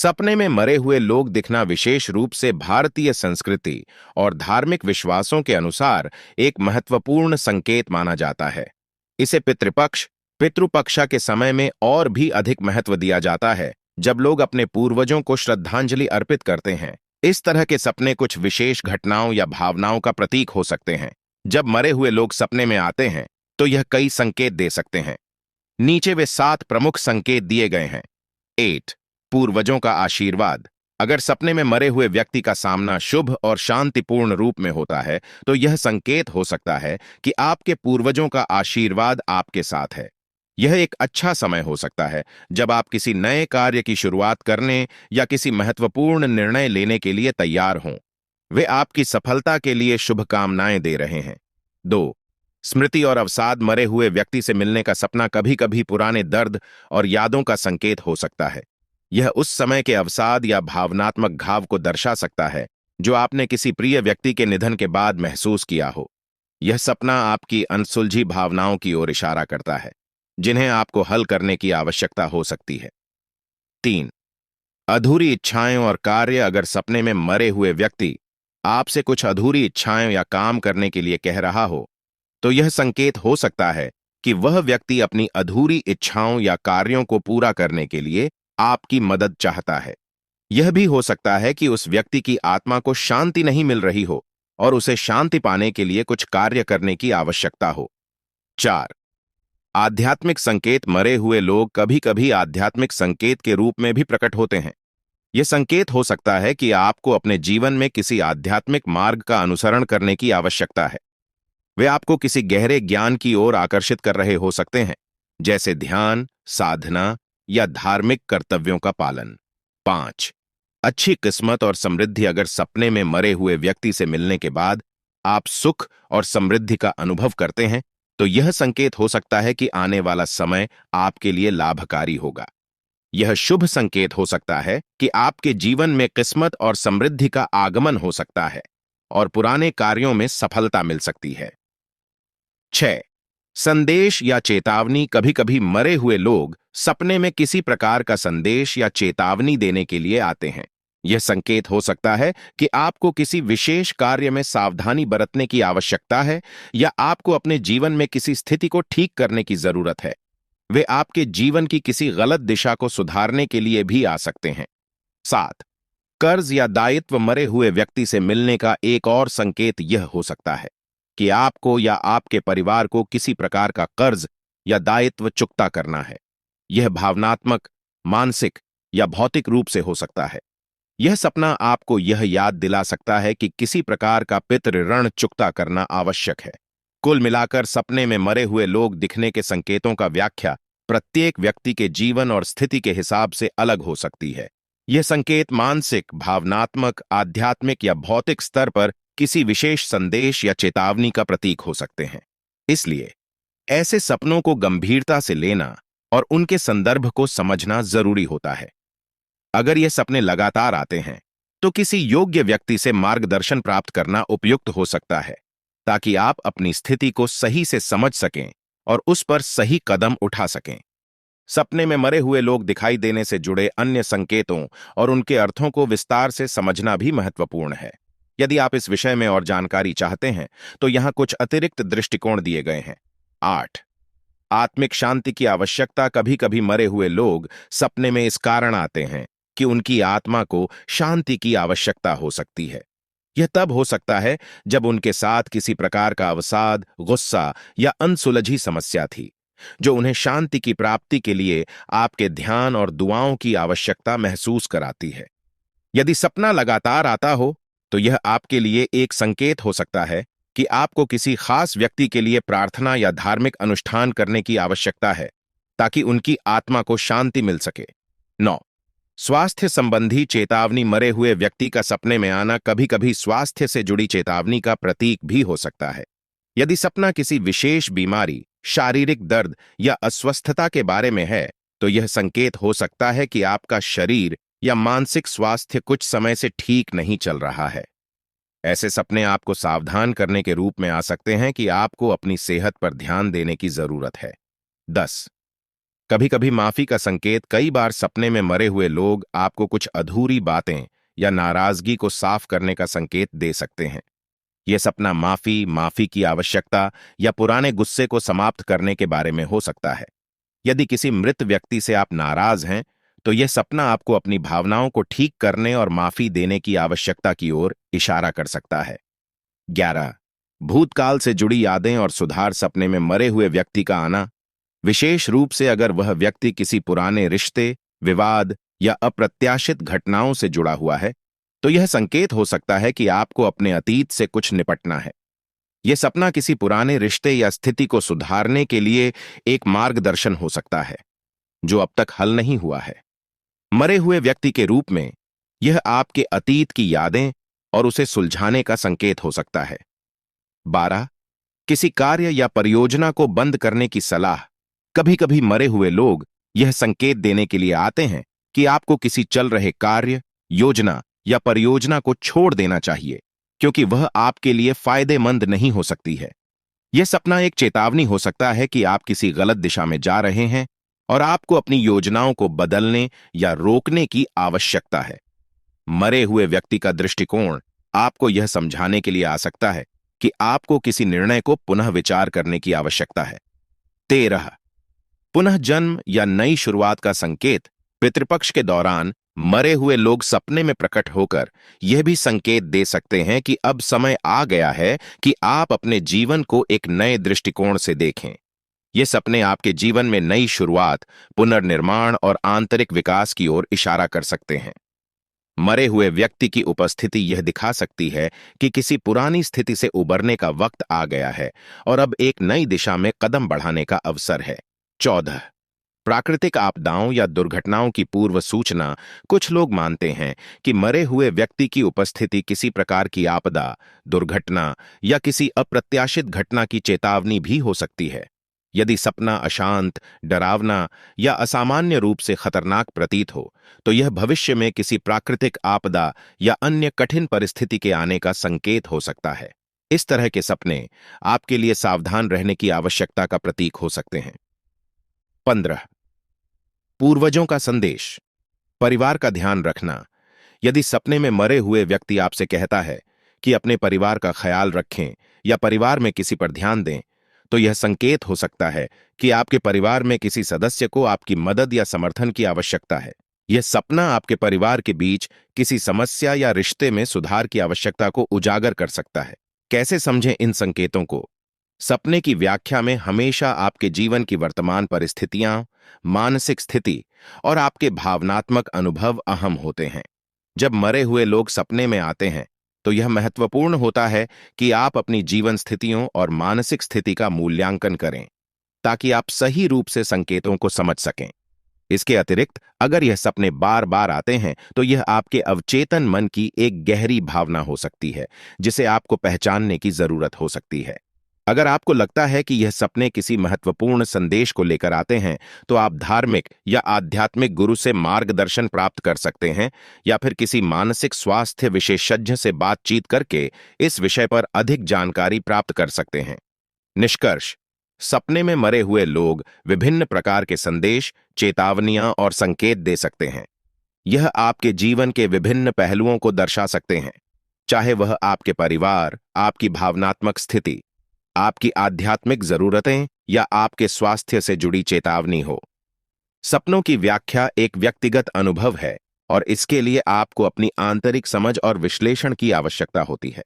सपने में मरे हुए लोग दिखना विशेष रूप से भारतीय संस्कृति और धार्मिक विश्वासों के अनुसार एक महत्वपूर्ण संकेत माना जाता है। इसे पितृपक्ष, पितृपक्षा के समय में और भी अधिक महत्व दिया जाता है, जब लोग अपने पूर्वजों को श्रद्धांजलि अर्पित करते हैं। इस तरह के सपने कुछ विशेष घटनाओं या भावनाओं का प्रतीक हो सकते हैं। जब मरे हुए लोग सपने में आते हैं, तो यह कई संकेत दे सकते हैं। नीचे वे 7 प्रमुख संकेत दिए गए हैं। 8. पूर्वजों का आशीर्वाद। अगर सपने में मरे हुए व्यक्ति का सामना शुभ और शांतिपूर्ण रूप में होता है, तो यह संकेत हो सकता है कि आपके पूर्वजों का आशीर्वाद आपके साथ है। यह एक अच्छा समय हो सकता है जब आप किसी नए कार्य की शुरुआत करने या किसी महत्वपूर्ण निर्णय लेने के लिए तैयार हों। वे आपकी सफलता के लिए शुभकामनाएं दे रहे हैं। 2. स्मृति और अवसाद। मरे हुए व्यक्ति से मिलने का सपना कभी कभी पुराने दर्द और यादों का संकेत हो सकता है। यह उस समय के अवसाद या भावनात्मक घाव को दर्शा सकता है जो आपने किसी प्रिय व्यक्ति के निधन के बाद महसूस किया हो। यह सपना आपकी अनसुलझी भावनाओं की ओर इशारा करता है, जिन्हें आपको हल करने की आवश्यकता हो सकती है। 3. अधूरी इच्छाएं और कार्य। अगर सपने में मरे हुए व्यक्ति आपसे कुछ अधूरी इच्छाएं या काम करने के लिए कह रहा हो, तो यह संकेत हो सकता है कि वह व्यक्ति अपनी अधूरी इच्छाओं या कार्यों को पूरा करने के लिए आपकी मदद चाहता है। यह भी हो सकता है कि उस व्यक्ति की आत्मा को शांति नहीं मिल रही हो और उसे शांति पाने के लिए कुछ कार्य करने की आवश्यकता हो। 4. आध्यात्मिक संकेत। मरे हुए लोग कभी कभी आध्यात्मिक संकेत के रूप में भी प्रकट होते हैं। यह संकेत हो सकता है कि आपको अपने जीवन में किसी आध्यात्मिक मार्ग का अनुसरण करने की आवश्यकता है। वे आपको किसी गहरे ज्ञान की ओर आकर्षित कर रहे हो सकते हैं, जैसे ध्यान, साधना या धार्मिक कर्तव्यों का पालन। 5. अच्छी किस्मत और समृद्धि। अगर सपने में मरे हुए व्यक्ति से मिलने के बाद आप सुख और समृद्धि का अनुभव करते हैं, तो यह संकेत हो सकता है कि आने वाला समय आपके लिए लाभकारी होगा। यह शुभ संकेत हो सकता है कि आपके जीवन में किस्मत और समृद्धि का आगमन हो सकता है और पुराने कार्यों में सफलता मिल सकती है। 6. संदेश या चेतावनी। कभी कभी मरे हुए लोग सपने में किसी प्रकार का संदेश या चेतावनी देने के लिए आते हैं। यह संकेत हो सकता है कि आपको किसी विशेष कार्य में सावधानी बरतने की आवश्यकता है या आपको अपने जीवन में किसी स्थिति को ठीक करने की जरूरत है। वे आपके जीवन की किसी गलत दिशा को सुधारने के लिए भी आ सकते हैं। 7. कर्ज या दायित्व। मरे हुए व्यक्ति से मिलने का एक और संकेत यह हो सकता है कि आपको या आपके परिवार को किसी प्रकार का कर्ज या दायित्व चुकता करना है। यह भावनात्मक, मानसिक या भौतिक रूप से हो सकता है। यह सपना आपको यह याद दिला सकता है कि किसी प्रकार का पितृ ऋण चुकता करना आवश्यक है। कुल मिलाकर सपने में मरे हुए लोग दिखने के संकेतों का व्याख्या प्रत्येक व्यक्ति के जीवन और स्थिति के हिसाब से अलग हो सकती है। यह संकेत मानसिक, भावनात्मक, आध्यात्मिक या भौतिक स्तर पर किसी विशेष संदेश या चेतावनी का प्रतीक हो सकते हैं। इसलिए ऐसे सपनों को गंभीरता से लेना और उनके संदर्भ को समझना जरूरी होता है। अगर ये सपने लगातार आते हैं, तो किसी योग्य व्यक्ति से मार्गदर्शन प्राप्त करना उपयुक्त हो सकता है, ताकि आप अपनी स्थिति को सही से समझ सकें और उस पर सही कदम उठा सकें। सपने में मरे हुए लोग दिखाई देने से जुड़े अन्य संकेतों और उनके अर्थों को विस्तार से समझना भी महत्वपूर्ण है। यदि आप इस विषय में और जानकारी चाहते हैं, तो यहाँ कुछ अतिरिक्त दृष्टिकोण दिए गए हैं। 8. आत्मिक शांति की आवश्यकता। कभी कभी मरे हुए लोग सपने में इस कारण आते हैं कि उनकी आत्मा को शांति की आवश्यकता हो सकती है। यह तब हो सकता है जब उनके साथ किसी प्रकार का अवसाद, गुस्सा या अनसुलझी समस्या थी, जो उन्हें शांति की प्राप्ति के लिए आपके ध्यान और दुआओं की आवश्यकता महसूस कराती है। यदि सपना लगातार आता हो, तो यह आपके लिए एक संकेत हो सकता है कि आपको किसी खास व्यक्ति के लिए प्रार्थना या धार्मिक अनुष्ठान करने की आवश्यकता है, ताकि उनकी आत्मा को शांति मिल सके। 9. स्वास्थ्य संबंधी चेतावनी। मरे हुए व्यक्ति का सपने में आना कभी कभी स्वास्थ्य से जुड़ी चेतावनी का प्रतीक भी हो सकता है। यदि सपना किसी विशेष बीमारी, शारीरिक दर्द या अस्वस्थता के बारे में है, तो यह संकेत हो सकता है कि आपका शरीर या मानसिक स्वास्थ्य कुछ समय से ठीक नहीं चल रहा है। ऐसे सपने आपको सावधान करने के रूप में आ सकते हैं कि आपको अपनी सेहत पर ध्यान देने की जरूरत है। 10. कभी कभी माफी का संकेत कई बार सपने में मरे हुए लोग आपको कुछ अधूरी बातें या नाराजगी को साफ करने का संकेत दे सकते हैं। यह सपना माफी की आवश्यकता या पुराने गुस्से को समाप्त करने के बारे में हो सकता है। यदि किसी मृत व्यक्ति से आप नाराज हैं, तो यह सपना आपको अपनी भावनाओं को ठीक करने और माफी देने की आवश्यकता की ओर इशारा कर सकता है। 11. भूतकाल से जुड़ी यादें और सुधार। सपने में मरे हुए व्यक्ति का आना, विशेष रूप से अगर वह व्यक्ति किसी पुराने रिश्ते, विवाद या अप्रत्याशित घटनाओं से जुड़ा हुआ है, तो यह संकेत हो सकता है कि आपको अपने अतीत से कुछ निपटना है। यह सपना किसी पुराने रिश्ते या स्थिति को सुधारने के लिए एक मार्गदर्शन हो सकता है, जो अब तक हल नहीं हुआ है। मरे हुए व्यक्ति के रूप में यह आपके अतीत की यादें और उसे सुलझाने का संकेत हो सकता है। 12. किसी कार्य या परियोजना को बंद करने की सलाह। कभी कभी मरे हुए लोग यह संकेत देने के लिए आते हैं कि आपको किसी चल रहे कार्य, योजना या परियोजना को छोड़ देना चाहिए, क्योंकि वह आपके लिए फायदेमंद नहीं हो सकती है। यह सपना एक चेतावनी हो सकता है कि आप किसी गलत दिशा में जा रहे हैं और आपको अपनी योजनाओं को बदलने या रोकने की आवश्यकता है। मरे हुए व्यक्ति का दृष्टिकोण आपको यह समझाने के लिए आ सकता है कि आपको किसी निर्णय को पुनः विचार करने की आवश्यकता है। 13. पुनः जन्म या नई शुरुआत का संकेत। पितृपक्ष के दौरान मरे हुए लोग सपने में प्रकट होकर यह भी संकेत दे सकते हैं कि अब समय आ गया है कि आप अपने जीवन को एक नए दृष्टिकोण से देखें। ये सपने आपके जीवन में नई शुरुआत, पुनर्निर्माण और आंतरिक विकास की ओर इशारा कर सकते हैं। मरे हुए व्यक्ति की उपस्थिति यह दिखा सकती है कि किसी पुरानी स्थिति से उबरने का वक्त आ गया है और अब एक नई दिशा में कदम बढ़ाने का अवसर है। 14. प्राकृतिक आपदाओं या दुर्घटनाओं की पूर्व सूचना। कुछ लोग मानते हैं कि मरे हुए व्यक्ति की उपस्थिति किसी प्रकार की आपदा, दुर्घटना या किसी अप्रत्याशित घटना की चेतावनी भी हो सकती है। यदि सपना अशांत, डरावना या असामान्य रूप से खतरनाक प्रतीत हो, तो यह भविष्य में किसी प्राकृतिक आपदा या अन्य कठिन परिस्थिति के आने का संकेत हो सकता है। इस तरह के सपने आपके लिए सावधान रहने की आवश्यकता का प्रतीक हो सकते हैं। 15. पूर्वजों का संदेश। परिवार का ध्यान रखना। यदि सपने में मरे हुए व्यक्ति आपसे कहता है कि अपने परिवार का ख्याल रखें या परिवार में किसी पर ध्यान दें, तो यह संकेत हो सकता है कि आपके परिवार में किसी सदस्य को आपकी मदद या समर्थन की आवश्यकता है। यह सपना आपके परिवार के बीच किसी समस्या या रिश्ते में सुधार की आवश्यकता को उजागर कर सकता है। कैसे समझें इन संकेतों को? सपने की व्याख्या में हमेशा आपके जीवन की वर्तमान परिस्थितियां, मानसिक स्थिति और आपके भावनात्मक अनुभव अहम होते हैं। जब मरे हुए लोग सपने में आते हैं, तो यह महत्वपूर्ण होता है कि आप अपनी जीवन स्थितियों और मानसिक स्थिति का मूल्यांकन करें, ताकि आप सही रूप से संकेतों को समझ सकें। इसके अतिरिक्त, अगर यह सपने बार बार आते हैं, तो यह आपके अवचेतन मन की एक गहरी भावना हो सकती है, जिसे आपको पहचानने की जरूरत हो सकती है। अगर आपको लगता है कि यह सपने किसी महत्वपूर्ण संदेश को लेकर आते हैं, तो आप धार्मिक या आध्यात्मिक गुरु से मार्गदर्शन प्राप्त कर सकते हैं या फिर किसी मानसिक स्वास्थ्य विशेषज्ञ से बातचीत करके इस विषय पर अधिक जानकारी प्राप्त कर सकते हैं। निष्कर्ष: सपने में मरे हुए लोग विभिन्न प्रकार के संदेश, चेतावनियां और संकेत दे सकते हैं। यह आपके जीवन के विभिन्न पहलुओं को दर्शा सकते हैं, चाहे वह आपके परिवार, आपकी भावनात्मक स्थिति, आपकी आध्यात्मिक जरूरतें या आपके स्वास्थ्य से जुड़ी चेतावनी हो। सपनों की व्याख्या एक व्यक्तिगत अनुभव है और इसके लिए आपको अपनी आंतरिक समझ और विश्लेषण की आवश्यकता होती है।